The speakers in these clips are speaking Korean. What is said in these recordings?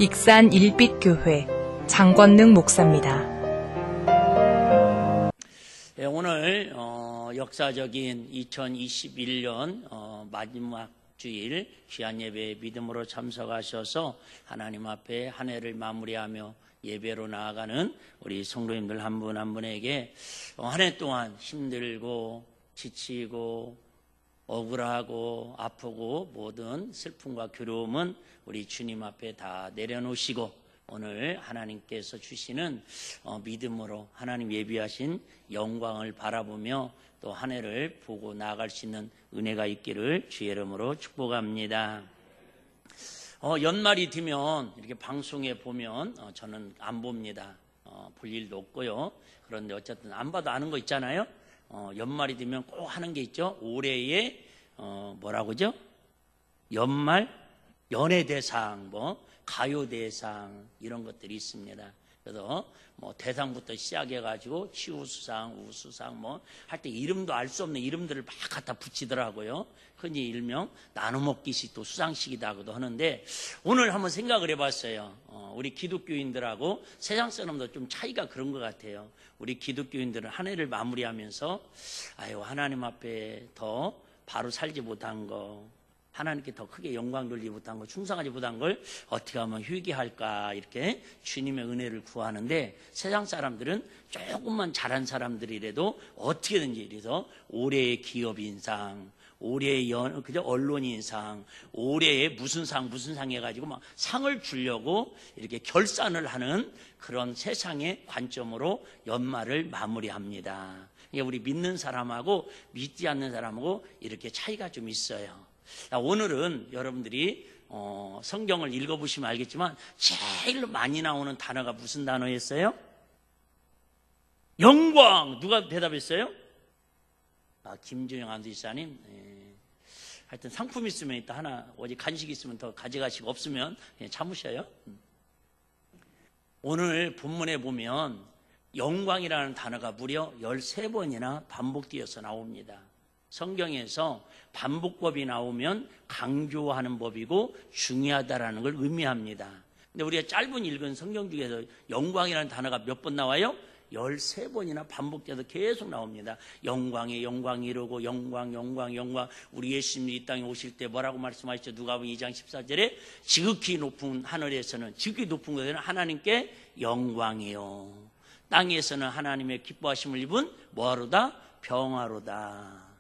익산 일빛교회 장권능 목사입니다. 네, 오늘 역사적인 2021년 마지막 주일 귀한 예배에 믿음으로 참석하셔서 하나님 앞에 한 해를 마무리하며 예배로 나아가는 우리 성도님들 한 분 한 분에게 한 해 동안 힘들고 지치고 억울하고 아프고 모든 슬픔과 괴로움은 우리 주님 앞에 다 내려놓으시고 오늘 하나님께서 주시는 믿음으로 하나님 예비하신 영광을 바라보며 또 한 해를 보고 나아갈 수 있는 은혜가 있기를 주의 이름으로 축복합니다. 연말이 되면 이렇게 방송에 보면 저는 안 봅니다. 볼 일도 없고요. 그런데 어쨌든 안 봐도 아는 거 있잖아요. 연말이 되면 꼭 하는 게 있죠. 올해의 뭐라고죠? 연말 연예대상, 가요대상 이런 것들이 있습니다. 그래서 대상부터 시작해가지고 치우수상, 우수상 할 때 이름도 알 수 없는 이름들을 막 갖다 붙이더라고요. 흔히 일명 나눠먹기식 또 수상식이다 하고도 하는데 오늘 한번 생각을 해봤어요. 우리 기독교인들하고 세상 사람도 좀 차이가 그런 것 같아요. 우리 기독교인들은 한 해를 마무리하면서 하나님 앞에 더 바로 살지 못한 거, 하나님께 더 크게 영광 돌리지 못한 걸, 충성하지 못한 걸 어떻게 하면 회개할까 이렇게 주님의 은혜를 구하는데 세상 사람들은 조금만 잘한 사람들이라도 어떻게든지 이래서 올해의 기업인상, 올해의 언론인상, 올해의 무슨 상 해가지고 막 상을 주려고 이렇게 결산을 하는 그런 세상의 관점으로 연말을 마무리합니다. 이게 우리 믿는 사람하고 믿지 않는 사람하고 이렇게 차이가 좀 있어요. 오늘은 여러분들이 성경을 읽어보시면 알겠지만 제일 많이 나오는 단어가 무슨 단어였어요? 영광! 누가 대답했어요? 김준영 안수지사님. 하여튼 상품 있으면 이따 하나 어디 간식 있으면 더 가져가시고 없으면 그냥 참으셔요. 오늘 본문에 보면 영광이라는 단어가 무려 13번이나 반복되어서 나옵니다. 성경에서 반복법이 나오면 강조하는 법이고 중요하다라는 걸 의미합니다. 근데 우리가 짧은 읽은 성경 중에서 영광이라는 단어가 몇 번 나와요? 13번이나 반복돼서 계속 나옵니다. 영광에 영광이 이르고 영광. 우리 예수님이 이 땅에 오실 때 뭐라고 말씀하셨죠? 누가복음 2장 14절에 지극히 높은 하늘에서는, 지극히 높은 곳에는 하나님께 영광이요, 땅에서는 하나님의 기뻐하심을 입은 뭐하로다? 평화로다.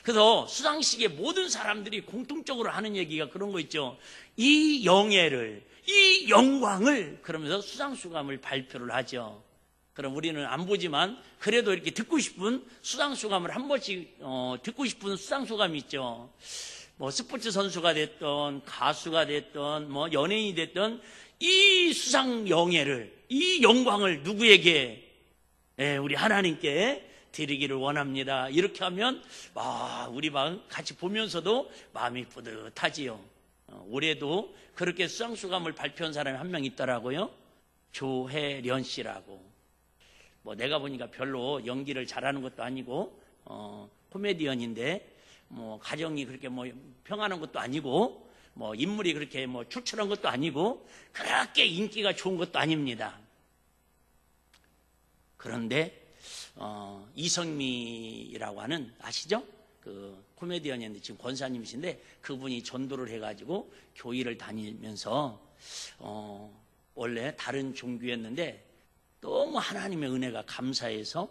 그래서 수상식의 모든 사람들이 공통적으로 하는 얘기가 그런 거 있죠. 이 영예를, 이 영광을, 그러면서 수상수감을 발표를 하죠. 그럼 우리는 안 보지만 그래도 이렇게 듣고 싶은 수상수감을 한 번씩 듣고 싶은 수상수감이 있죠. 스포츠 선수가 됐던 가수가 됐던 연예인이 됐던 이 수상 영예를, 이 영광을 누구에게? 우리 하나님께 드리기를 원합니다. 이렇게 하면 우리 마음 같이 보면서도 마음이 뿌듯하지요. 올해도 그렇게 수상수감을 발표한 사람이 한 명 있더라고요. 조혜련 씨라고. 내가 보니까 별로 연기를 잘하는 것도 아니고 코미디언인데 가정이 그렇게 평안한 것도 아니고 인물이 그렇게 출출한 것도 아니고 그렇게 인기가 좋은 것도 아닙니다. 그런데 이성미라고 하는, 아시죠? 그 코미디언인데 지금 권사님이신데 그분이 전도를 해가지고 교회를 다니면서 원래 다른 종교였는데 너무 하나님의 은혜가 감사해서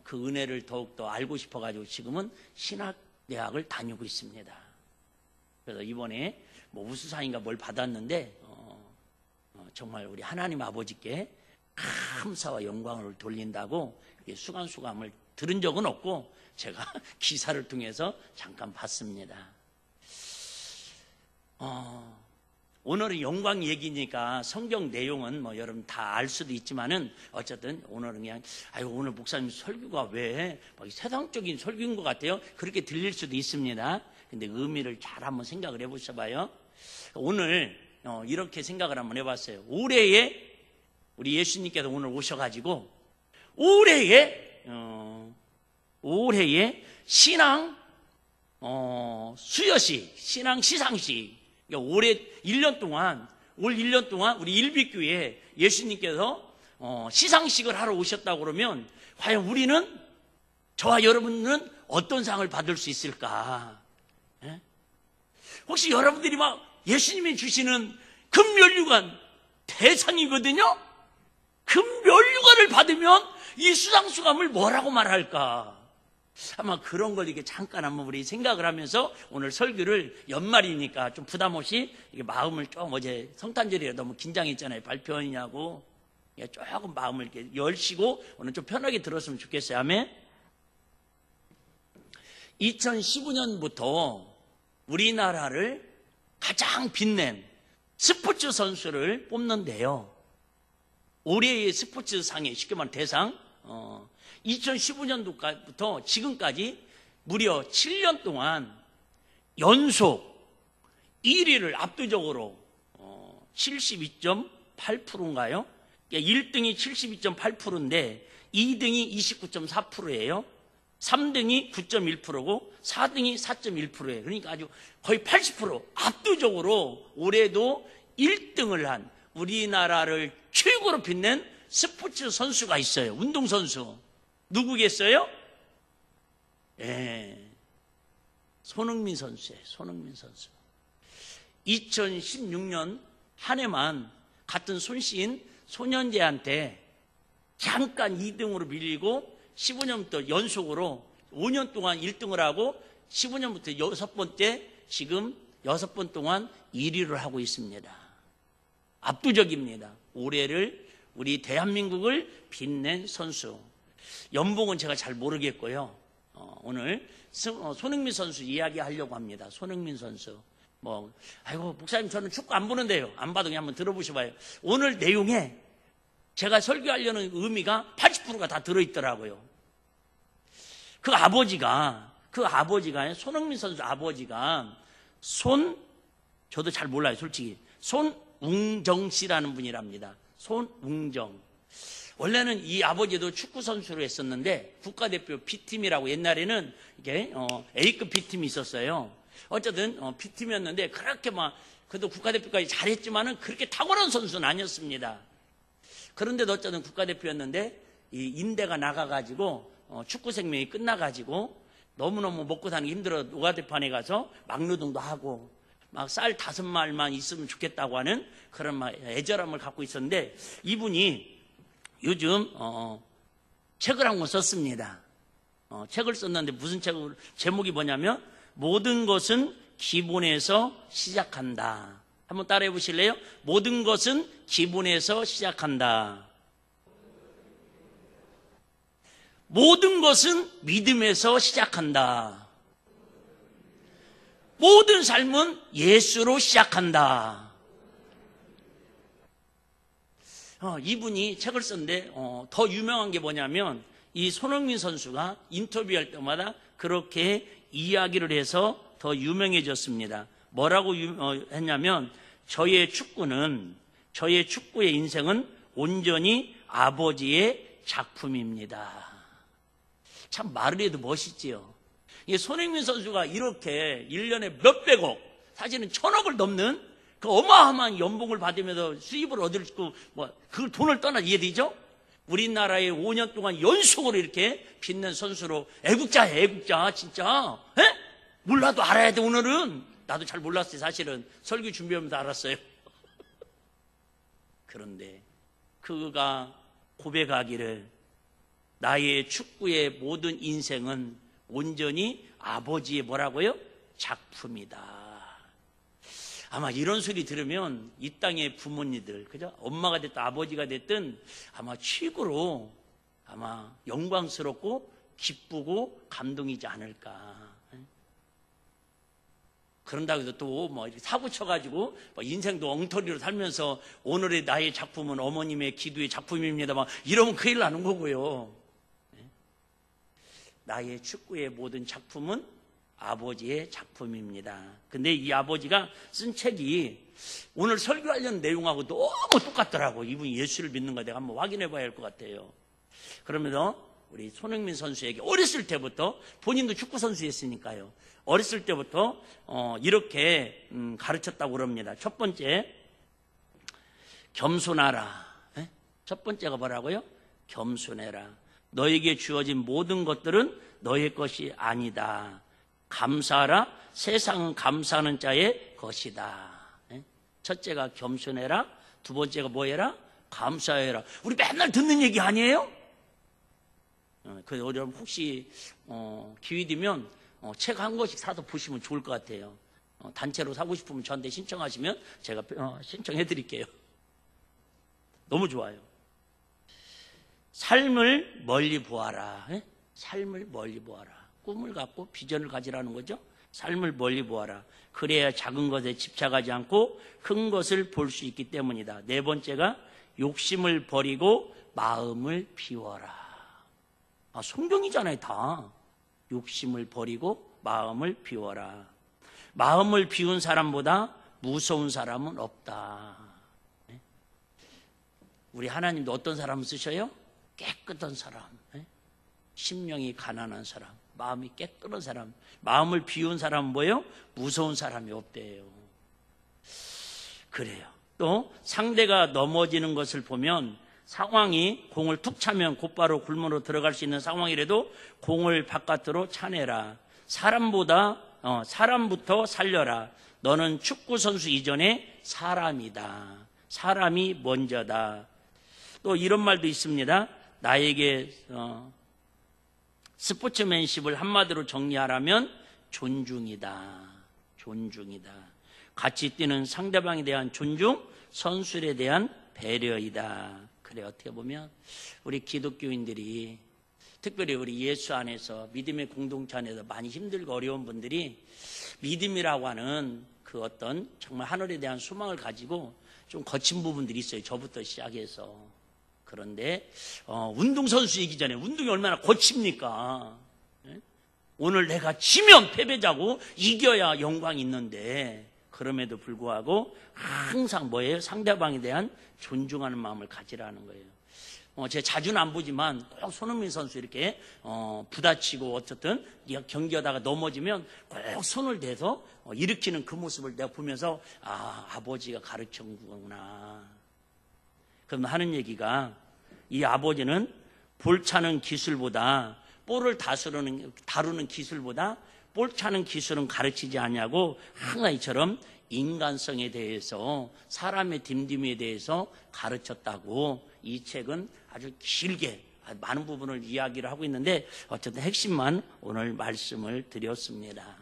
그 은혜를 더욱더 알고 싶어가지고 지금은 신학대학을 다니고 있습니다. 그래서 이번에 우수상인가 뭘 받았는데 정말 우리 하나님 아버지께 감사와 영광을 돌린다고 수감을 들은 적은 없고 제가 기사를 통해서 잠깐 봤습니다. 오늘은 영광 얘기니까 성경 내용은 여러분 다 알 수도 있지만은 어쨌든 오늘은 그냥 오늘 목사님 설교가 왜 세상적인 설교인 것 같아요. 그렇게 들릴 수도 있습니다. 근데 의미를 잘 한번 생각을 해보셔봐요. 오늘 이렇게 생각을 한번 해봤어요. 올해에 우리 예수님께서 오늘 오셔가지고 올해의 신앙 수여식, 신앙 시상식, 올해 1년 동안 올 1년 동안 우리 일빛교회에 예수님께서 시상식을 하러 오셨다고 그러면 과연 우리는, 저와 여러분은 어떤 상을 받을 수 있을까? 예? 혹시 여러분들이 막 예수님이 주시는 금면류관 대상이거든요? 금면류관을 받으면 이 수상수감을 뭐라고 말할까? 아마 그런 걸 이렇게 잠깐 한번 우리 생각을 하면서 오늘 설교를, 연말이니까 좀 부담 없이 이게 마음을 좀, 어제 성탄절이라 너무 긴장했잖아요. 발표하느냐고. 조금 마음을 이렇게 열시고 오늘 좀 편하게 들었으면 좋겠어요. 아멘. 2015년부터 우리나라를 가장 빛낸 스포츠 선수를 뽑는데요. 올해의 스포츠상의 쉽게 말하면 대상, 2015년도부터 지금까지 무려 7년 동안 연속 1위를 압도적으로 72.8%인가요? 1등이 72.8%인데 2등이 29.4%예요. 3등이 9.1%고 4등이 4.1%예요. 그러니까 아주 거의 80% 압도적으로 올해도 1등을 한 우리나라를 최고로 빛낸 스포츠 선수가 있어요. 운동선수. 누구겠어요? 예, 손흥민 선수예요. 손흥민 선수. 2016년 한 해만 같은 손씨인 소년제한테 잠깐 2등으로 밀리고 15년부터 연속으로 5년 동안 1등을 하고 15년부터 6번째, 지금 6번 동안 1위를 하고 있습니다. 압도적입니다. 올해를, 우리 대한민국을 빛낸 선수. 연봉은 제가 잘 모르겠고요. 오늘 손흥민 선수 이야기하려고 합니다. 손흥민 선수. 아이고, 목사님 저는 축구 안 보는데요. 안 봐도 그냥 한번 들어보셔봐요. 오늘 내용에 제가 설교하려는 의미가 80%가 다 들어있더라고요. 그 아버지가, 손흥민 선수 아버지가 저도 잘 몰라요, 솔직히. 손웅정 씨라는 분이랍니다. 손웅정. 원래는 이 아버지도 축구 선수로 했었는데 국가대표 B팀이라고, 옛날에는 이게 A급 B팀이 있었어요. 어쨌든 B팀이었는데 그렇게 그래도 국가대표까지 잘했지만은 그렇게 탁월한 선수는 아니었습니다. 그런데도 어쨌든 국가대표였는데 이 인대가 나가가지고 축구 생명이 끝나가지고 너무너무 먹고 사는 게 힘들어 노가대판에 가서 막노동도 하고 막 쌀 5말만 있으면 좋겠다고 하는 그런 애절함을 갖고 있었는데, 이분이 요즘 책을 한 권 썼습니다. 책을 썼는데 무슨 책을, 제목이 뭐냐면 모든 것은 기본에서 시작한다. 한번 따라해 보실래요? 모든 것은 기본에서 시작한다. 모든 것은 믿음에서 시작한다. 모든 삶은 예수로 시작한다. 이분이 책을 썼는데 더 유명한 게 뭐냐면 이 손흥민 선수가 인터뷰할 때마다 그렇게 이야기를 해서 더 유명해졌습니다. 뭐라고 했냐면 저의 축구의 인생은 온전히 아버지의 작품입니다. 참 말을 해도 멋있지요. 이 손흥민 선수가 이렇게 1년에 몇백억, 사실은 1000억을 넘는 그 어마어마한 연봉을 받으면서 수입을 얻을 수, 그 돈을 떠나 이해되죠? 우리나라에 5년 동안 연속으로 이렇게 빛낸 선수로, 애국자, 진짜. 에? 몰라도 알아야 돼, 오늘은. 나도 잘 몰랐어요, 사실은. 설교 준비하면서 알았어요. 그런데 그가 고백하기를 나의 축구의 모든 인생은 온전히 아버지의 뭐라고요? 작품이다. 아마 이런 소리 들으면 이 땅의 부모님들, 그죠? 엄마가 됐든 아버지가 됐든 아마 최고로 아마 영광스럽고 기쁘고 감동이지 않을까. 그런다고 해서 또 이렇게 사고 쳐가지고 인생도 엉터리로 살면서 오늘의 나의 작품은 어머님의 기도의 작품입니다. 이러면 큰일 나는 거고요. 나의 축구의 모든 작품은 아버지의 작품입니다. 근데 이 아버지가 쓴 책이 오늘 설교하려는 내용하고 너무 똑같더라고. 이분이 예수를 믿는 거 내가 한번 확인해 봐야 할 것 같아요. 그러면서 우리 손흥민 선수에게 어렸을 때부터, 본인도 축구 선수였으니까요, 어렸을 때부터 이렇게 가르쳤다고 그럽니다. 첫 번째, 겸손하라. 첫 번째가 뭐라고요? 겸손해라. 너에게 주어진 모든 것들은 너의 것이 아니다. 감사하라. 세상은 감사하는 자의 것이다. 첫째가 겸손해라. 두 번째가 뭐해라? 감사해라. 우리 맨날 듣는 얘기 아니에요? 그래서 여러분 혹시 기회 되면 책 한 권씩 사서 보시면 좋을 것 같아요. 단체로 사고 싶으면 저한테 신청하시면 제가 신청해 드릴게요. 너무 좋아요. 삶을 멀리 보아라. 삶을 멀리 보아라. 꿈을 갖고 비전을 가지라는 거죠. 삶을 멀리 보아라. 그래야 작은 것에 집착하지 않고 큰 것을 볼 수 있기 때문이다. 네 번째가 욕심을 버리고 마음을 비워라. 성경이잖아요, 다. 욕심을 버리고 마음을 비워라. 마음을 비운 사람보다 무서운 사람은 없다. 우리 하나님도 어떤 사람을 쓰셔요? 깨끗한 사람, 심령이 가난한 사람, 마음이 깨끗한 사람. 마음을 비운 사람은 뭐예요? 무서운 사람이 없대요. 그래요. 또 상대가 넘어지는 것을 보면 상황이 공을 툭 차면 곧바로 굴문으로 들어갈 수 있는 상황이라도 공을 바깥으로 차내라. 사람부터 살려라. 너는 축구 선수 이전에 사람이다. 사람이 먼저다. 또 이런 말도 있습니다. 나에게 스포츠맨십을 한마디로 정리하라면 존중이다. 존중이다. 같이 뛰는 상대방에 대한 존중, 선수에 대한 배려이다. 그래, 어떻게 보면 우리 기독교인들이, 특별히 우리 예수 안에서, 믿음의 공동체 안에서 많이 힘들고 어려운 분들이 믿음이라고 하는 그 어떤 정말 하늘에 대한 소망을 가지고 좀 거친 부분들이 있어요. 저부터 시작해서. 그런데 운동선수이기 전에 운동이 얼마나 거칩니까? 오늘 내가 지면 패배자고 이겨야 영광이 있는데, 그럼에도 불구하고 항상 뭐예요? 상대방에 대한 존중하는 마음을 가지라는 거예요. 제가 자주는 안 보지만 꼭 손흥민 선수 이렇게 부다치고 어쨌든 경기하다가 넘어지면 꼭 손을 대서 일으키는 그 모습을 내가 보면서 아버지가 가르쳐준 거구나. 그럼 하는 얘기가, 이 아버지는 볼 차는 기술보다, 볼을 다루는 기술보다 볼 차는 기술은 가르치지 않냐고 항상 이처럼 인간성에 대해서, 사람의 딤딤에 대해서 가르쳤다고 이 책은 아주 길게 많은 부분을 이야기를 하고 있는데, 어쨌든 핵심만 오늘 말씀을 드렸습니다.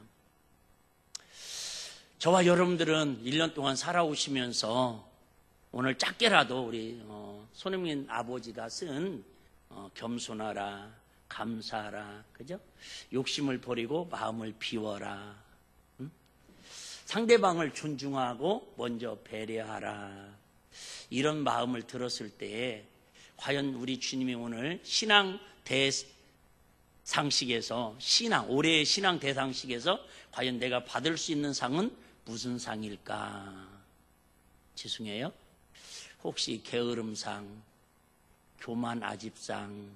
저와 여러분들은 1년 동안 살아오시면서 오늘 짧게라도 우리 손흥민 아버지가 쓴 겸손하라, 감사하라, 그죠? 욕심을 버리고 마음을 비워라, 상대방을 존중하고 먼저 배려하라, 이런 마음을 들었을 때 과연 우리 주님이 오늘 신앙 대상식에서, 올해의 신앙 대상식에서 과연 내가 받을 수 있는 상은 무슨 상일까? 죄송해요. 혹시 게으름상, 교만 아집상,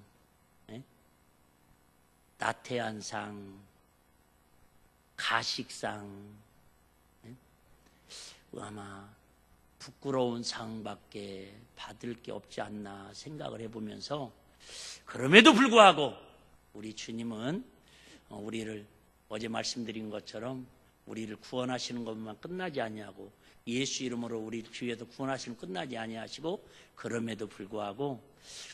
나태한상, 가식상, 아마 부끄러운 상밖에 받을 게 없지 않나 생각을 해보면서, 그럼에도 불구하고 우리 주님은 우리를 어제 말씀드린 것처럼 우리를 구원하시는 것만 끝나지 아니하고, 예수 이름으로 우리 주위에서 구원하시는 끝나지 아니하시고, 그럼에도 불구하고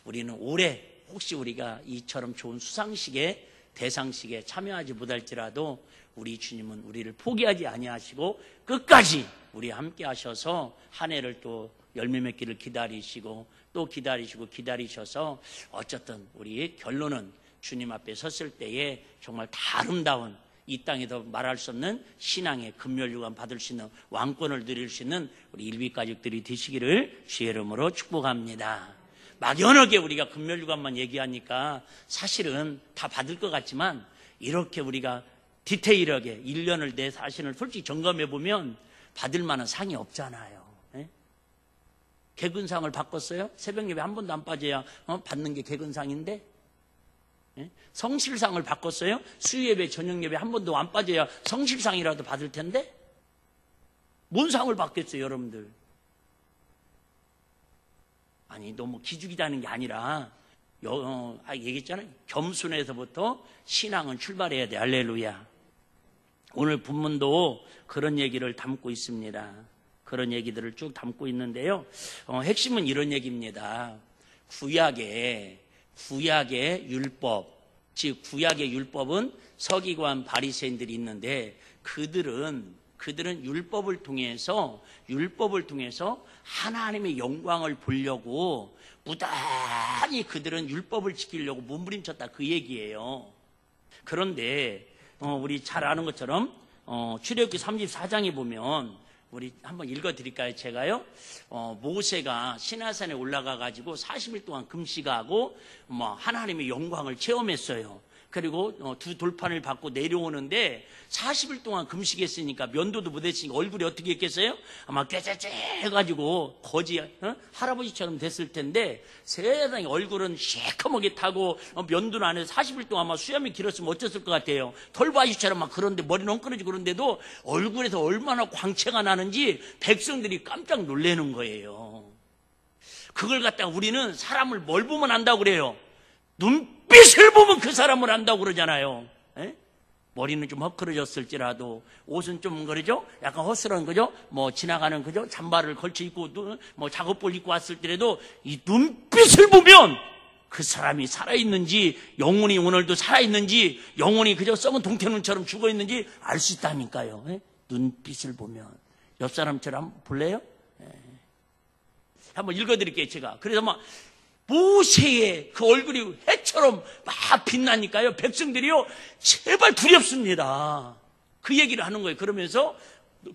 우리는 올해 혹시 우리가 이처럼 좋은 수상식에, 대상식에 참여하지 못할지라도 우리 주님은 우리를 포기하지 아니하시고 끝까지 우리 함께 하셔서 한 해를 또 열매 맺기를 기다리시고 또 기다리셔서 어쨌든 우리 결론은 주님 앞에 섰을 때에 정말 다 아름다운, 이 땅에서 말할 수 없는 신앙의 금멸유관 받을 수 있는 왕권을 누릴 수 있는 우리 일비가족들이 되시기를 주의 이름으로 축복합니다. 막연하게 우리가 금멸유관만 얘기하니까 사실은 다 받을 것 같지만, 이렇게 우리가 디테일하게 1년을 내 자신을 솔직히 점검해 보면 받을 만한 상이 없잖아요. 개근상을 바꿨어요? 새벽 예배 한 번도 안 빠져야 받는 게 개근상인데, 성실상을 바꿨어요? 수요예배, 저녁예배 한 번도 안 빠져야 성실상이라도 받을 텐데, 뭔 상을 받겠어요, 여러분들? 아니 너무 기죽이다는 게 아니라 얘기했잖아요. 겸손에서부터 신앙은 출발해야 돼. 할렐루야. 오늘 본문도 그런 얘기를 담고 있습니다. 그런 얘기들을 쭉 담고 있는데요. 핵심은 이런 얘기입니다. 구약의 율법, 즉 구약의 율법은 서기관 바리새인들이 있는데 그들은 율법을 통해서 하나님의 영광을 보려고 무단히 그들은 율법을 지키려고 몸부림쳤다 그 얘기예요. 그런데 우리 잘 아는 것처럼 출애굽기 34장에 보면 우리 한번 읽어드릴까요? 제가요. 모세가 시내산에 올라가 가지고 40일 동안 금식하고 하나님의 영광을 체험했어요. 그리고 두 돌판을 받고 내려오는데 40일 동안 금식했으니까 면도도 못했으니까 얼굴이 어떻게 했겠어요? 아마 꾀죄죄 해가지고 거지 할아버지처럼 됐을 텐데 세상에 얼굴은 시커멓게 타고 면도는 안 해서 40일 동안 아마 수염이 길었으면 어땠을 것 같아요. 털바지처럼 막 그런데 머리는 엉끈해지고 그런데도 얼굴에서 얼마나 광채가 나는지 백성들이 깜짝 놀라는 거예요. 그걸 갖다가 우리는 사람을 뭘 보면 안다고 그래요? 눈빛을 보면 그 사람을 안다고 그러잖아요. 에? 머리는 좀 헛그러졌을지라도 옷은 좀 그러죠? 약간 허스런 거죠? 지나가는 그죠? 잠바를 걸쳐 입고 작업복 입고 왔을 때라도 이 눈빛을 보면 그 사람이 살아있는지 영혼이 오늘도 살아있는지 영혼이 그저 썩은 동태눈처럼 죽어있는지 알 수 있다니까요. 에? 눈빛을 보면 옆 사람처럼 한번 볼래요? 한번 읽어드릴게요. 제가 그래서 모세의 그 얼굴이 해처럼 막 빛나니까요. 백성들이요. 제발 두렵습니다. 그 얘기를 하는 거예요. 그러면서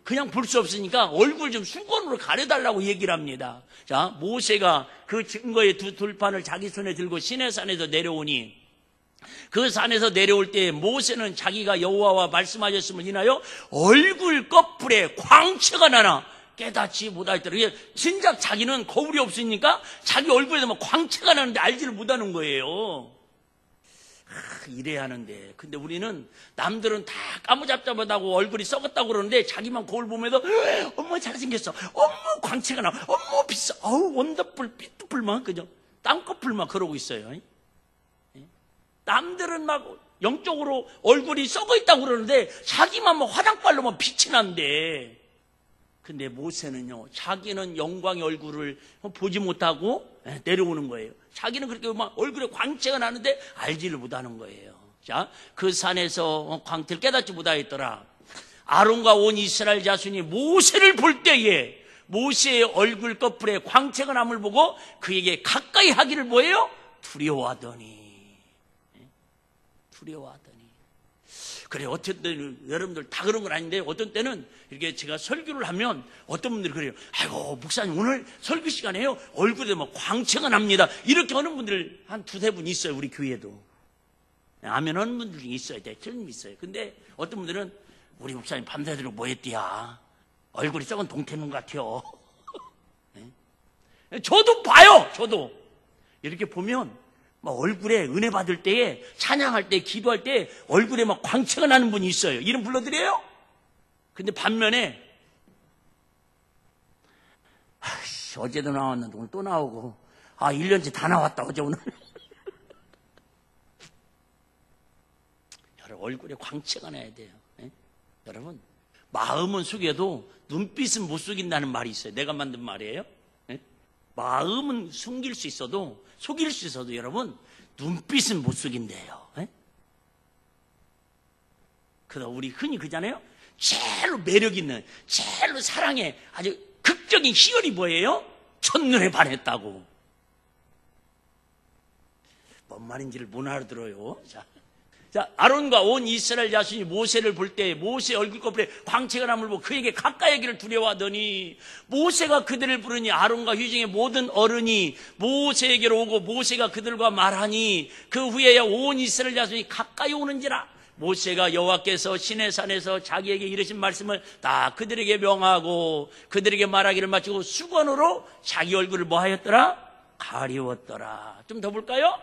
그냥 볼 수 없으니까 얼굴 좀 수건으로 가려달라고 얘기를 합니다. 자, 모세가 그 증거의 두 돌판을 자기 손에 들고 시내산에서 내려오니 그 산에서 내려올 때 모세는 자기가 여호와와 말씀하셨음을 인하여 얼굴 꺼풀에 광채가 나나 깨닫지 못하였더라. 진작 자기는 거울이 없으니까 자기 얼굴에서 광채가 나는데 알지를 못하는 거예요. 이래야 하는데 근데 우리는 남들은 다 까무잡잡하다고 얼굴이 썩었다고 그러는데 자기만 거울 보면서 어머 잘생겼어, 어머 광채가 나, 어머 비싸, 어우 원더풀 삐뚤풀만 그죠? 땅꺼풀만 그러고 있어요. 남들은 막 영적으로 얼굴이 썩어 있다고 그러는데 자기만 화장빨로 빛이 난대. 근데 모세는요, 자기는 영광의 얼굴을 보지 못하고 내려오는 거예요. 자기는 그렇게 얼굴에 광채가 나는데 알지를 못하는 거예요. 자, 그 산에서 광채를 깨닫지 못하였더라. 아론과 온 이스라엘 자손이 모세를 볼 때에 모세의 얼굴 꺼풀에 광채가 남을 보고 그에게 가까이 하기를 뭐예요? 두려워하더니. 그래, 어떤 때는 여러분들 다 그런 건 아닌데 어떤 때는 이렇게 제가 설교를 하면 어떤 분들이 그래요. 아이고 목사님 오늘 설교 시간에요 얼굴에 광채가 납니다. 이렇게 하는 분들 한 두세 분 있어요. 우리 교회도 아멘 하는 분들 중에 있어요. 대체는 있어요. 근데 어떤 분들은 우리 목사님 밤새도록 뭐 했디야, 얼굴이 썩은 동태눈 같아요. 저도 봐요. 저도 이렇게 보면 얼굴에 은혜 받을 때에 찬양할 때 기도할 때 얼굴에 광채가 나는 분이 있어요. 이름 불러드려요? 근데 반면에 어제도 나왔는데 오늘 또 나오고 1년째 다 나왔다 어제 오늘. 여러분 얼굴에 광채가 나야 돼요. 여러분 마음은 속여도 눈빛은 못 속인다는 말이 있어요. 내가 만든 말이에요. 마음은 속일 수 있어도 여러분 눈빛은 못 속인대요. 그래서 우리 흔히 그잖아요. 제일로 매력 있는, 제일로 사랑에 아주 극적인 희열이 뭐예요? 첫눈에 반했다고. 뭔 말인지를 못 알아들어요. 자, 아론과 온 이스라엘 자손이 모세를 볼 때 모세 얼굴 꺼풀에 광채가 남을 보고 그에게 가까이 하기를 두려워하더니 모세가 그들을 부르니 아론과 휴중의 모든 어른이 모세에게로 오고 모세가 그들과 말하니 그 후에야 온 이스라엘 자손이 가까이 오는지라. 모세가 여호와께서 시내산에서 자기에게 이르신 말씀을 다 그들에게 명하고 그들에게 말하기를 마치고 수건으로 자기 얼굴을 뭐 하였더라? 가리웠더라. 좀 더 볼까요?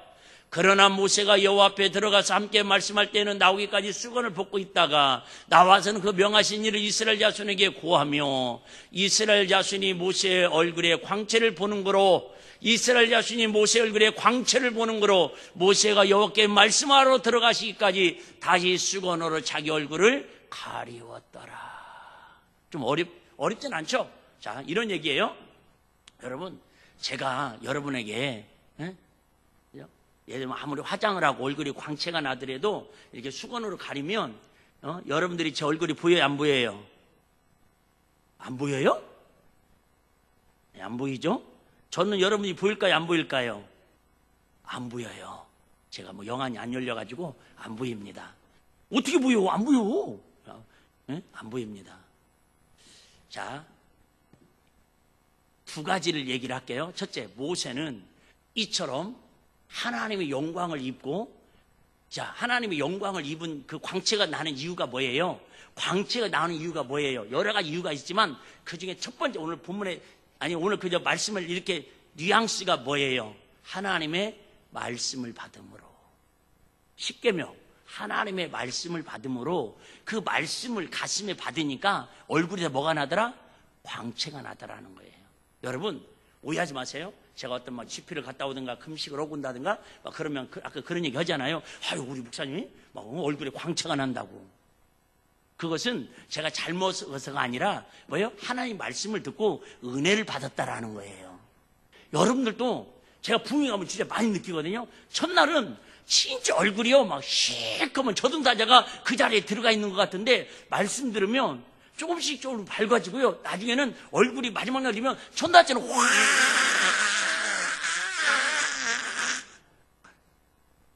그러나 모세가 여호와 앞에 들어가서 함께 말씀할 때는 나오기까지 수건을 벗고 있다가 나와서는 그 명하신 일을 이스라엘 자손에게 고하며 이스라엘 자손이 모세의 얼굴에 광채를 보는 거로 이스라엘 자손이 모세의 얼굴에 광채를 보는 거로 모세가 여호와께 말씀하러 들어가시기까지 다시 수건으로 자기 얼굴을 가리웠더라. 좀 어렵진 않죠? 자, 이런 얘기예요. 여러분, 제가 여러분에게 예를 들면 아무리 화장을 하고 얼굴이 광채가 나더라도 이렇게 수건으로 가리면 여러분들이 제 얼굴이 보여요, 안 보여요? 안 보여요? 네, 안 보이죠? 저는 여러분이 보일까요, 안 보일까요? 안 보여요. 제가 뭐 영안이 안 열려가지고 안 보입니다. 어떻게 보여? 안 보여. 네? 안 보입니다. 자, 두 가지를 얘기를 할게요. 첫째, 모세는 이처럼 하나님의 영광을 입고, 자, 하나님의 영광을 입은 그 광채가 나는 이유가 뭐예요? 광채가 나는 이유가 뭐예요? 여러 가지 이유가 있지만 그 중에 첫 번째 오늘 본문에, 아니 오늘 그저 말씀을 이렇게 뉘앙스가 뭐예요? 하나님의 말씀을 받음으로. 십계명, 하나님의 말씀을 받음으로 그 말씀을 가슴에 받으니까 얼굴에 뭐가 나더라? 광채가 나더라는 거예요. 여러분, 오해하지 마세요. 제가 어떤 막 GP를 갔다 오든가 금식을 하고 온다든가 막 그러면 아까 그런 얘기 하잖아요. 아유, 우리 목사님이 막 얼굴에 광채가 난다고. 그것은 제가 잘못해서가 아니라 뭐예요? 하나님 말씀을 듣고 은혜를 받았다라는 거예요. 여러분들도 제가 부흥 가면 진짜 많이 느끼거든요. 첫날은 진짜 얼굴이요 막 시커먼 저승사자가 그 자리에 들어가 있는 것 같은데 말씀 들으면 조금씩 조금 밝아지고요. 나중에는 얼굴이 마지막 날 되면 첫날째는 확.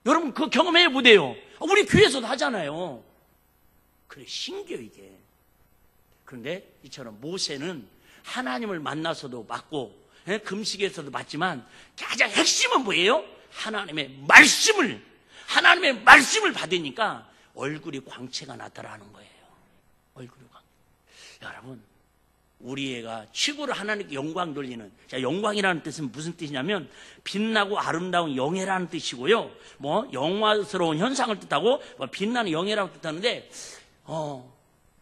여러분 그 경험해야 못해요. 우리 교회에서도 하잖아요. 그래, 신기해요 이게. 그런데 이처럼 모세는 하나님을 만나서도 맞고 금식에서도 맞지만 가장 핵심은 뭐예요? 하나님의 말씀을 받으니까 얼굴이 광채가 나타나는 거예요. 얼굴이 광채. 여러분, 우리 애가 최고로 하나님께 영광 돌리는, 자, 영광이라는 뜻은 무슨 뜻이냐면 빛나고 아름다운 영예라는 뜻이고요. 뭐 영화스러운 현상을 뜻하고 뭐 빛나는 영예라고 뜻하는데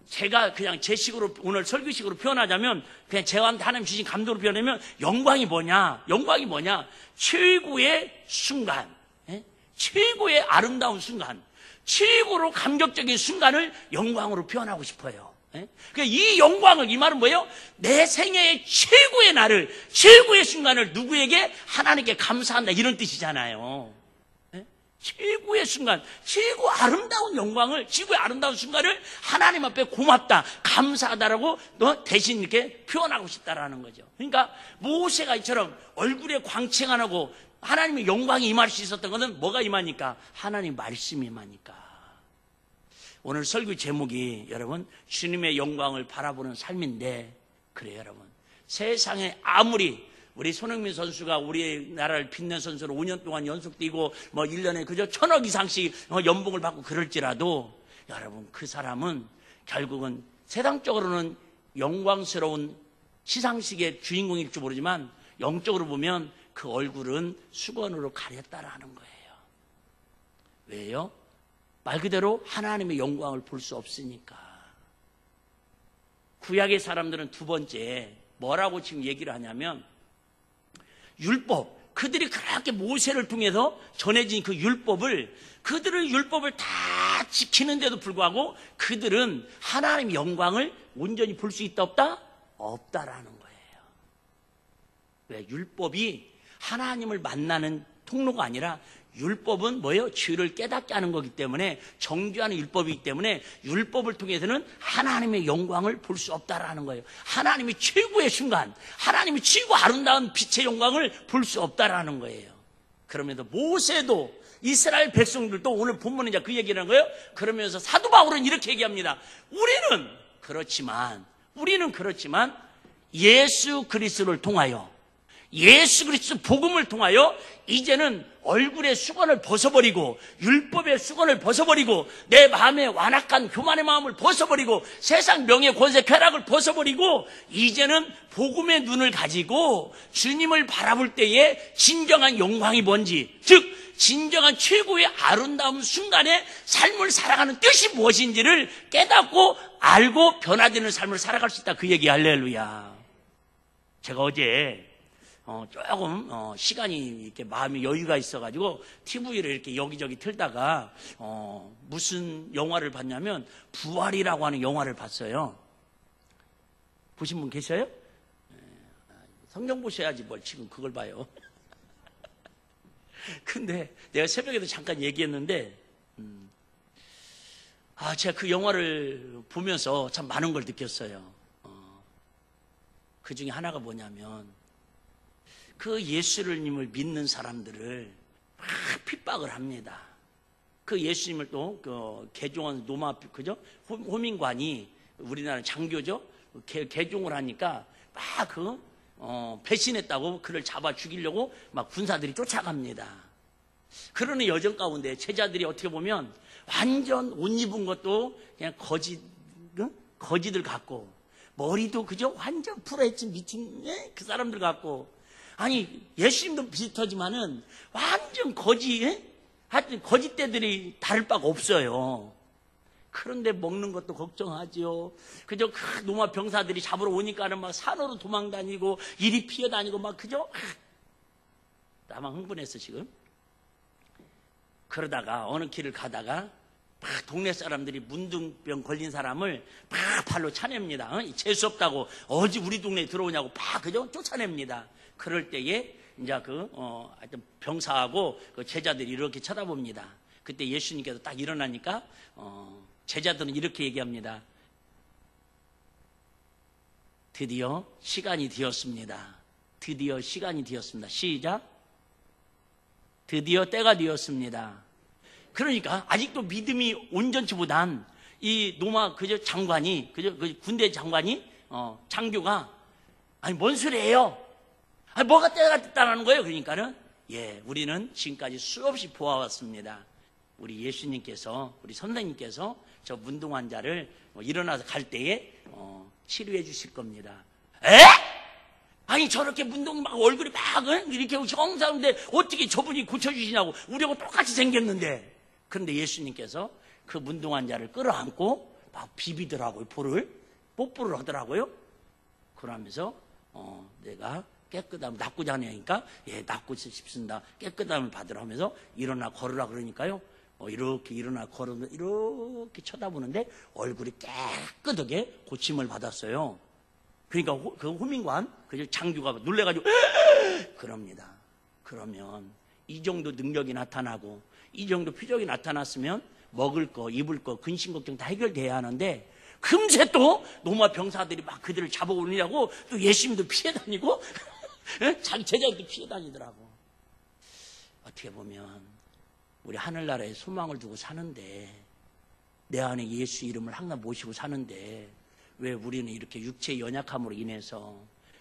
제가 그냥 제 식으로 오늘 설교식으로 표현하자면 그냥 저한테 하나님 주신 감동으로 표현하면 영광이 뭐냐? 영광이 뭐냐? 최고의 순간, 최고의 아름다운 순간, 최고로 감격적인 순간을 영광으로 표현하고 싶어요. 그러니까 이 영광을, 이 말은 뭐예요? 내 생애의 최고의 날을, 최고의 순간을 누구에게? 하나님께 감사한다, 이런 뜻이잖아요. 최고의 순간, 최고 아름다운 영광을, 최고의 아름다운 순간을 하나님 앞에 고맙다, 감사하다라고 대신 이렇게 표현하고 싶다라는 거죠. 그러니까 모세가 이처럼 얼굴에 광채가 나고 하나님의 영광이 임할 수 있었던 것은 뭐가 임하니까? 하나님 말씀이 임하니까. 오늘 설교 제목이 여러분 주님의 영광을 바라보는 삶인데, 그래요 여러분, 세상에 아무리 우리 손흥민 선수가 우리나라를 빛낸 선수로 5년 동안 연속 뛰고 뭐 1년에 그저 1,000억 이상씩 연봉을 받고 그럴지라도 여러분 그 사람은 결국은 세상적으로는 영광스러운 시상식의 주인공일지 모르지만 영적으로 보면 그 얼굴은 수건으로 가렸다라는 거예요. 왜요? 말 그대로 하나님의 영광을 볼 수 없으니까. 구약의 사람들은 두 번째 뭐라고 지금 얘기를 하냐면 율법, 그들이 그렇게 모세를 통해서 전해진 그 율법을, 그들의 율법을 다 지키는데도 불구하고 그들은 하나님의 영광을 온전히 볼 수 있다 없다? 없다라는 거예요. 왜? 율법이 하나님을 만나는 통로가 아니라 율법은 뭐예요? 죄를 깨닫게 하는 거기 때문에, 정죄하는 율법이기 때문에 율법을 통해서는 하나님의 영광을 볼 수 없다라는 거예요. 하나님이 최고의 순간, 하나님이 최고 아름다운 빛의 영광을 볼 수 없다라는 거예요. 그러면서 모세도 이스라엘 백성들도 오늘 본문은 이제 그 얘기를 하는 거예요. 그러면서 사도 바울은 이렇게 얘기합니다. 우리는 그렇지만 예수 그리스도를 통하여, 예수 그리스도 복음을 통하여 이제는 얼굴의 수건을 벗어버리고 율법의 수건을 벗어버리고 내 마음에 완악한 교만의 마음을 벗어버리고 세상 명예 권세 쾌락을 벗어버리고 이제는 복음의 눈을 가지고 주님을 바라볼 때에 진정한 영광이 뭔지, 즉 진정한 최고의 아름다운 순간에 삶을 살아가는 뜻이 무엇인지를 깨닫고 알고 변화되는 삶을 살아갈 수 있다. 그 얘기. 할렐루야. 제가 어제 조금 시간이 이렇게 마음이 여유가 있어가지고 TV를 이렇게 여기저기 틀다가 무슨 영화를 봤냐면 부활이라고 하는 영화를 봤어요. 보신 분 계셔요? 성경 보셔야지 뭘 지금 그걸 봐요. 근데 내가 새벽에도 잠깐 얘기했는데 제가 그 영화를 보면서 참 많은 걸 느꼈어요. 그 중에 하나가 뭐냐면 그 예수님을 믿는 사람들을 막 핍박을 합니다. 그 예수님을 또 그 개종한 로마 그죠? 호민관이 우리나라 장교죠? 개종을 하니까 막 배신했다고 그를 잡아 죽이려고 막 군사들이 쫓아갑니다. 그러는 여정 가운데 제자들이 어떻게 보면 완전 옷 입은 것도 그냥 거지들 같고 머리도 그죠? 완전 풀어헤친 미친 그 사람들 같고 아니 예수님도 비슷하지만은 완전 하여튼 거짓대들이 다를 바가 없어요. 그런데 먹는 것도 걱정하지요. 그저 그 로마 병사들이 잡으러 오니까는 막 산으로 도망다니고 이리 피어다니고 막 그죠? 나만 흥분했어 지금. 그러다가 어느 길을 가다가 막 동네 사람들이 문둥병 걸린 사람을 막 발로 차냅니다. 재수 없다고 어디 우리 동네에 들어오냐고 막 그죠? 쫓아냅니다. 그럴 때에 이제 하여튼 병사하고 그 제자들이 이렇게 쳐다봅니다. 그때 예수님께서 딱 일어나니까 제자들은 이렇게 얘기합니다. 드디어 시간이 되었습니다. 드디어 시간이 되었습니다. 시작. 드디어 때가 되었습니다. 그러니까 아직도 믿음이 온전치 못한 이 로마 장관이 그 군대 장관이 장교가 아니 뭔 소리예요? 아니 뭐가 때가 됐다는 거예요? 그러니까는 우리는 지금까지 수없이 보아왔습니다. 우리 예수님께서 우리 선생님께서 저 문둥 환자를 일어나서 갈 때에 치료해 주실 겁니다. 에? 아니 저렇게 문둥 막 얼굴이 막 이렇게 정상인데 어떻게 저분이 고쳐주시냐고 우리하고 똑같이 생겼는데 그런데 예수님께서 그 문둥 환자를 끌어안고 막 비비더라고요. 볼을 뽀뽀를 하더라고요. 그러면서 내가 깨끗함 낫고자 하니까 낫고 싶습니다. 깨끗함을 받으라 하면서 일어나 걸으라 그러니까요. 이렇게 일어나 걸으면 이렇게 쳐다보는데 얼굴이 깨끗하게 고침을 받았어요. 그러니까 그 호민관 그 장교가 놀래가지고 그럽니다. 그러면 이 정도 능력이 나타나고 이 정도 표적이 나타났으면 먹을 거 입을 거 근심 걱정 다 해결돼야 하는데 금세 또 로마 병사들이 막 그들을 잡아오느냐고 또 예수님도 피해 다니고 자기 제자들도 피해 다니더라고. 어떻게 보면 우리 하늘나라에 소망을 두고 사는데 내 안에 예수 이름을 항상 모시고 사는데 왜 우리는 이렇게 육체의 연약함으로 인해서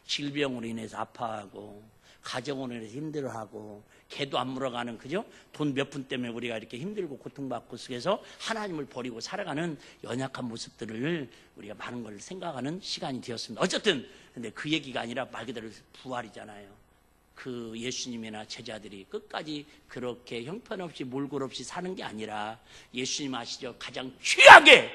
질병으로 인해서 아파하고 가정으로 인해서 힘들어하고 개도 안 물어가는 그죠? 돈 몇 푼 때문에 우리가 이렇게 힘들고 고통받고 속에서 하나님을 버리고 살아가는 연약한 모습들을 우리가 많은 걸 생각하는 시간이 되었습니다. 어쨌든 근데 그 얘기가 아니라 말 그대로 부활이잖아요. 그 예수님이나 제자들이 끝까지 그렇게 형편없이 몰골없이 사는 게 아니라 예수님 아시죠? 가장 최악의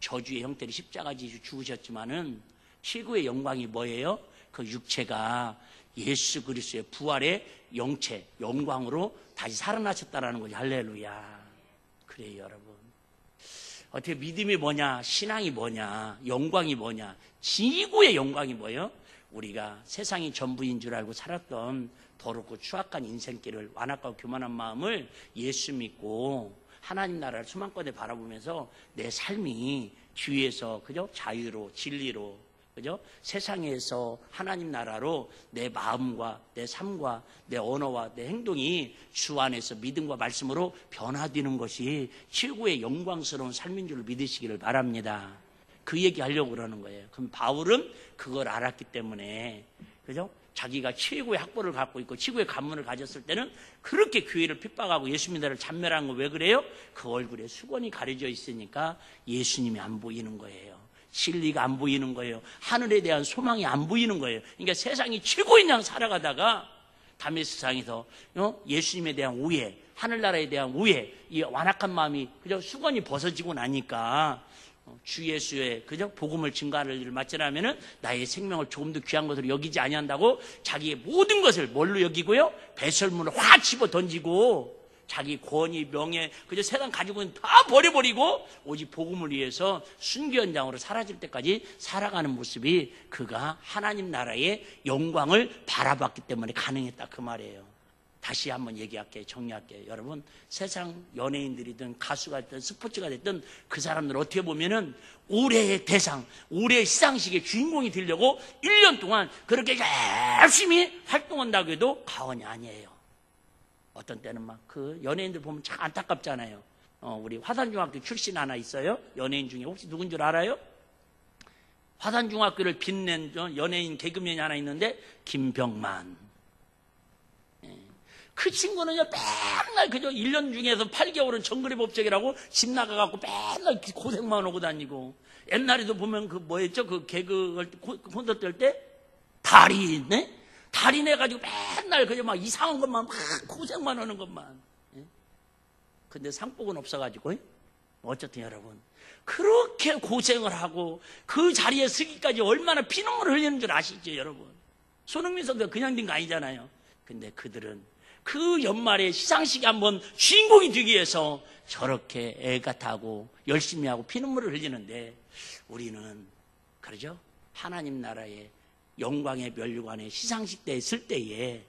저주의 형태로 십자가 죽으셨지만은 최고의 영광이 뭐예요? 그 육체가 예수 그리스도의 부활의 영체, 영광으로 다시 살아나셨다라는 거죠. 할렐루야. 그래요, 여러분. 어떻게 믿음이 뭐냐, 신앙이 뭐냐, 영광이 뭐냐, 지구의 영광이 뭐예요? 우리가 세상이 전부인 줄 알고 살았던 더럽고 추악한 인생길을 완악하고 교만한 마음을 예수 믿고 하나님 나라를 수만권에 바라보면서 내 삶이 주위에서 그죠? 자유로 진리로 그죠? 세상에서 하나님 나라로 내 마음과 내 삶과 내 언어와 내 행동이 주 안에서 믿음과 말씀으로 변화되는 것이 최고의 영광스러운 삶인 줄 믿으시기를 바랍니다. 그 얘기 하려고 그러는 거예요. 그럼 바울은 그걸 알았기 때문에 그죠? 자기가 최고의 학벌을 갖고 있고 최고의 가문을 가졌을 때는 그렇게 교회를 핍박하고 예수님을 잔멸한 거 왜 그래요? 그 얼굴에 수건이 가려져 있으니까 예수님이 안 보이는 거예요. 진리가 안 보이는 거예요. 하늘에 대한 소망이 안 보이는 거예요. 그러니까 세상이 최고인 양 살아가다가 다메섹상에서 예수님에 대한 오해, 하늘나라에 대한 오해, 이 완악한 마음이 그저 수건이 벗어지고 나니까 주 예수의 그저 복음을 증거하는 일을 맡으라면은 나의 생명을 조금 더 귀한 것으로 여기지 아니한다고 자기의 모든 것을 뭘로 여기고요? 배설물을 확 집어 던지고 자기 권위, 명예, 그저 세상 가지고 있는 다 버려버리고 오직 복음을 위해서 순교 현장으로 사라질 때까지 살아가는 모습이 그가 하나님 나라의 영광을 바라봤기 때문에 가능했다 그 말이에요. 다시 한번 얘기할게요. 정리할게요. 여러분, 세상 연예인들이든 가수가 됐든 스포츠가 됐든 그 사람들 어떻게 보면은 올해의 대상, 올해의 시상식의 주인공이 되려고 1년 동안 그렇게 열심히 활동한다고 해도 과언이 아니에요. 어떤 때는 막 그 연예인들 보면 참 안타깝잖아요. 우리 화산중학교 출신 하나 있어요. 연예인 중에 혹시 누군 줄 알아요? 화산중학교를 빛낸 연예인 개그맨이 하나 있는데 김병만. 그 친구는요 맨날 그저 1년 중에서 8개월은 정글의 법칙이라고 집 나가갖고 맨날 고생만 하고 다니고, 옛날에도 보면 그 뭐였죠? 그 개그 콘서트 할 때 달인, 네? 달인 해가지고 맨날 그저 막 이상한 것만 막 고생만 하는 것만. 근데 상복은 없어가지고. 어쨌든 여러분, 그렇게 고생을 하고 그 자리에 서기까지 얼마나 피눈물을 흘리는 줄 아시죠 여러분? 손흥민 선수가 그냥 된 거 아니잖아요. 근데 그들은 그 연말에 시상식에 한번 주인공이 되기 위해서 저렇게 애가 타고 열심히 하고 피눈물을 흘리는데, 우리는 그러죠? 하나님 나라의 영광의 면류관에 시상식 때 있을 때에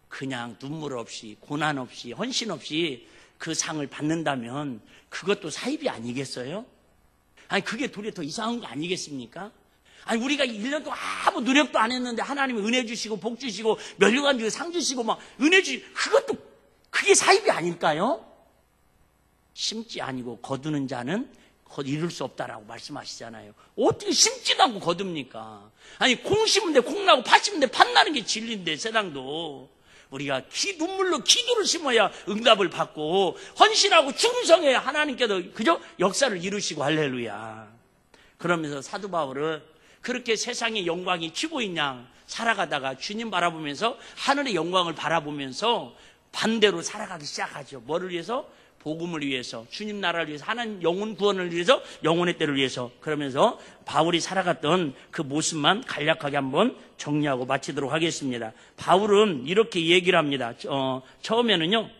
그냥 눈물 없이 고난 없이 헌신 없이 그 상을 받는다면 그것도 사입이 아니겠어요? 아니 그게 도리어 더 이상한 거 아니겠습니까? 아니 우리가 1년 동안 아무 노력도 안 했는데 하나님이 은혜 주시고 복 주시고 면류관 주시고 상 주시고 막 은혜 주시고, 그것도 그게 사입이 아닐까요? 심지 아니고 거두는 자는 곧 이룰 수 없다라고 말씀하시잖아요. 어떻게 심지도 않고 거둡니까? 아니 콩 심은데 콩 나고 팥 심은데 팥 나는 게 진리인데 세상도 우리가 눈물로 기도를 심어야 응답을 받고 헌신하고 충성해야 하나님께서 그저 역사를 이루시고 할렐루야. 그러면서 사도 바울은 그렇게 세상의 영광이 튀고 있냐 살아가다가 주님 바라보면서 하늘의 영광을 바라보면서 반대로 살아가기 시작하죠. 뭐를 위해서? 복음을 위해서, 주님 나라를 위해서, 하나님 영혼 구원을 위해서, 영혼의 때를 위해서. 그러면서 바울이 살아갔던 그 모습만 간략하게 한번 정리하고 마치도록 하겠습니다. 바울은 이렇게 얘기를 합니다. 처음에는요,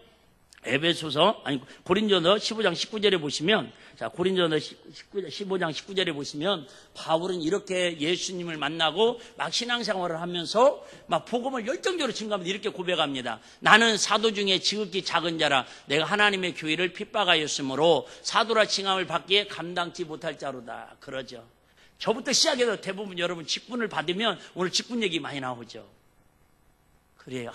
고린도서 15장 19절에 보시면, 자, 고린도서 15장 19절에 보시면 바울은 이렇게 예수님을 만나고 막 신앙생활을 하면서 막 복음을 열정적으로 증거하면서 이렇게 고백합니다. 나는 사도 중에 지극히 작은 자라 내가 하나님의 교회를 핍박하였으므로 사도라 칭함을 받기에 감당치 못할 자로다. 그러죠. 저부터 시작해서 대부분 여러분 직분을 받으면 오늘 직분 얘기 많이 나오죠. 그래요.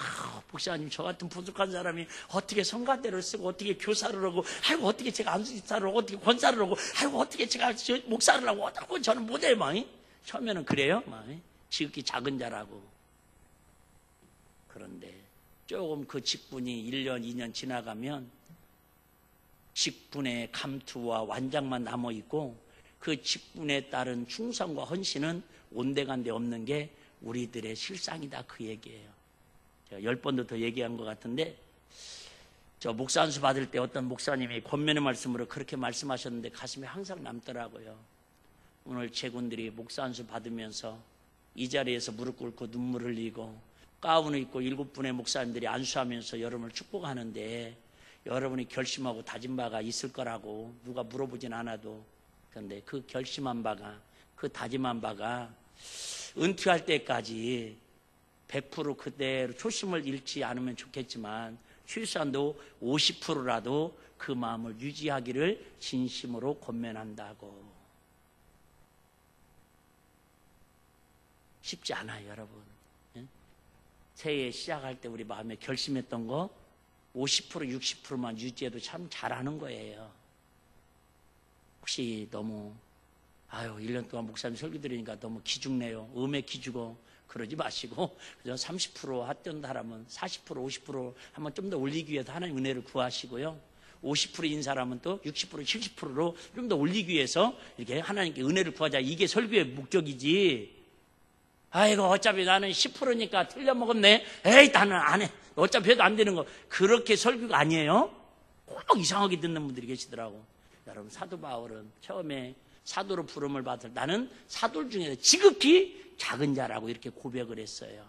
목사님, 저 같은 부족한 사람이 어떻게 성가대를 쓰고 어떻게 교사를 하고, 아이고 어떻게 제가 안수집사를 하고 어떻게 권사를 하고, 아이고 어떻게 제가 목사를 하고, 어떻게 저는 못해요. 처음에는 그래요. 지극히 작은 자라고. 그런데 조금 그 직분이 1년 2년 지나가면 직분의 감투와 완장만 남아있고 그 직분에 따른 충성과 헌신은 온데간데 없는 게 우리들의 실상이다 그 얘기예요. 10번도 더 얘기한 것 같은데, 저 목사 안수 받을 때 어떤 목사님이 권면의 말씀으로 그렇게 말씀하셨는데 가슴에 항상 남더라고요. 오늘 제군들이 목사 안수 받으면서 이 자리에서 무릎 꿇고 눈물 흘리고 가운을 입고 7분의 목사님들이 안수하면서 여러분을 축복하는데 여러분이 결심하고 다진 바가 있을 거라고 누가 물어보진 않아도. 그런데 그 결심한 바가, 그 다짐한 바가 은퇴할 때까지 100% 그대로 초심을 잃지 않으면 좋겠지만 최소한도 50%라도 그 마음을 유지하기를 진심으로 권면한다고. 쉽지 않아요 여러분. 새해 시작할 때 우리 마음에 결심했던 거 50% 60%만 유지해도 참 잘하는 거예요. 혹시 너무 1년 동안 목사님 설교 들으니까 너무 기죽네요, 음에 기죽어, 그러지 마시고 그저 30% 했던 사람은 40% 50% 한번 좀 더 올리기 위해서 하나님 은혜를 구하시고요, 50%인 사람은 또 60% 70%로 좀 더 올리기 위해서 이렇게 하나님께 은혜를 구하자. 이게 설교의 목적이지. 아이고 어차피 나는 10%니까 틀려먹었네. 에이 나는 안 해. 어차피 해도 안 되는 거. 그렇게 설교가 아니에요. 꼭 이상하게 듣는 분들이 계시더라고. 여러분 사도 바울은 처음에 사도로 부름을 받을 나는 사도 중에 지극히 작은 자라고 이렇게 고백을 했어요.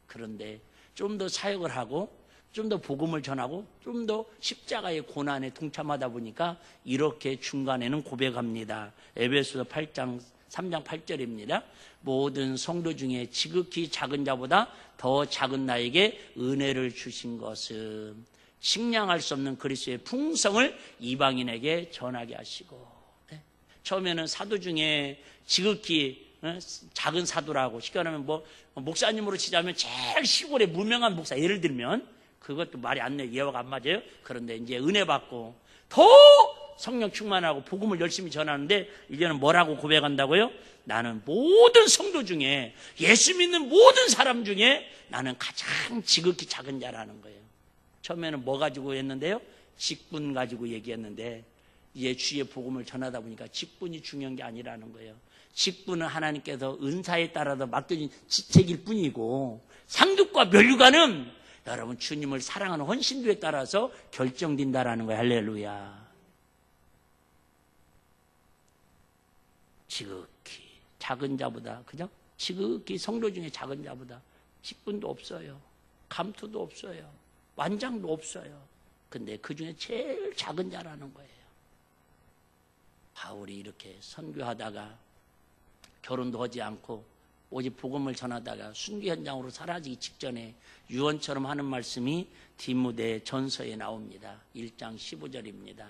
그런데 좀 더 사역을 하고 좀 더 복음을 전하고 좀 더 십자가의 고난에 동참하다 보니까 이렇게 중간에는 고백합니다. 에베소서 8장 3장 8절입니다. 모든 성도 중에 지극히 작은 자보다 더 작은 나에게 은혜를 주신 것은 식량할 수 없는 그리스도의 풍성을 이방인에게 전하게 하시고. 네. 처음에는 사도 중에 지극히 작은 사도라고, 쉽게 말하면 목사님으로 치자면 제일 시골의 무명한 목사, 예를 들면 그것도 말이 안 돼, 예화가 안 맞아요. 그런데 이제 은혜 받고 더 성령 충만하고 복음을 열심히 전하는데 이제는 뭐라고 고백한다고요? 나는 모든 성도 중에, 예수 믿는 모든 사람 중에 나는 가장 지극히 작은 자라는 거예요. 처음에는 뭐 가지고 했는데요? 직분 가지고 얘기했는데 이제 주의 복음을 전하다 보니까 직분이 중요한 게 아니라는 거예요. 직분은 하나님께서 은사에 따라서 맡겨진 직책일 뿐이고, 상급과 면류관은 여러분 주님을 사랑하는 헌신도에 따라서 결정된다라는 거예요. 할렐루야. 지극히 작은 자보다, 그죠? 지극히 성도 중에 작은 자보다 직분도 없어요. 감투도 없어요. 완장도 없어요. 근데 그 중에 제일 작은 자라는 거예요. 바울이 이렇게 선교하다가 결혼도 하지 않고 오직 복음을 전하다가 순교 현장으로 사라지기 직전에 유언처럼 하는 말씀이 디모데 전서에 나옵니다. 1장 15절입니다.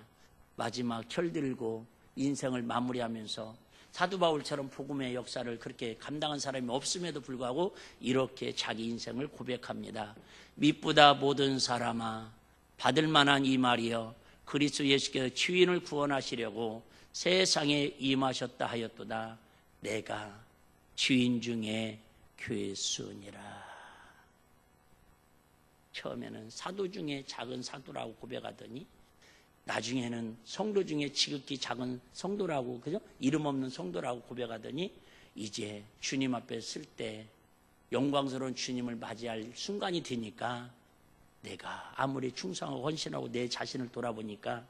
마지막 철들고 인생을 마무리하면서 사도 바울처럼 복음의 역사를 그렇게 감당한 사람이 없음에도 불구하고 이렇게 자기 인생을 고백합니다. 믿보다 모든 사람아, 받을 만한 이 말이여, 그리스도 예수께서 주인을 구원하시려고 세상에 임하셨다 하였도다. 내가 주인 중에 괴수니라. 처음에는 사도 중에 작은 사도라고 고백하더니 나중에는 성도 중에 지극히 작은 성도라고, 그죠? 이름 없는 성도라고 고백하더니 이제 주님 앞에 쓸 때 영광스러운 주님을 맞이할 순간이 되니까 내가 아무리 충성하고 헌신하고 내 자신을 돌아보니까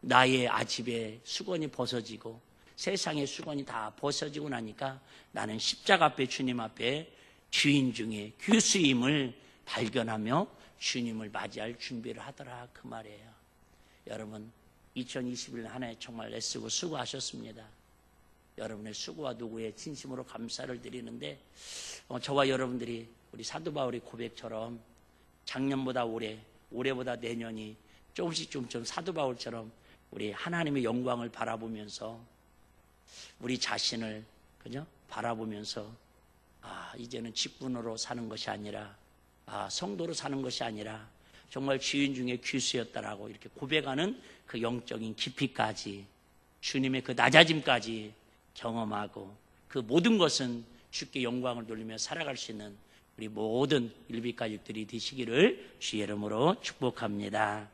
나의 아집의 수건이 벗어지고 세상의 수건이 다 벗어지고 나니까 나는 십자가 앞에 주님 앞에 주인 중에 괴수임을 발견하며 주님을 맞이할 준비를 하더라, 그 말이에요. 여러분 2021년 한 해 정말 애쓰고 수고하셨습니다. 여러분의 수고와 노고에 진심으로 감사를 드리는데 저와 여러분들이 우리 사도 바울의 고백처럼 작년보다 올해, 올해보다 내년이 조금씩 좀 사도 바울처럼 우리 하나님의 영광을 바라보면서 우리 자신을 그죠? 바라보면서 이제는 직분으로 사는 것이 아니라 성도로 사는 것이 아니라 정말 주인 중에 귀수였다라고 이렇게 고백하는 그 영적인 깊이까지, 주님의 그 낮아짐까지 경험하고 그 모든 것은 주께 영광을 돌리며 살아갈 수 있는 우리 모든 일비가족들이 되시기를 주의 이름으로 축복합니다.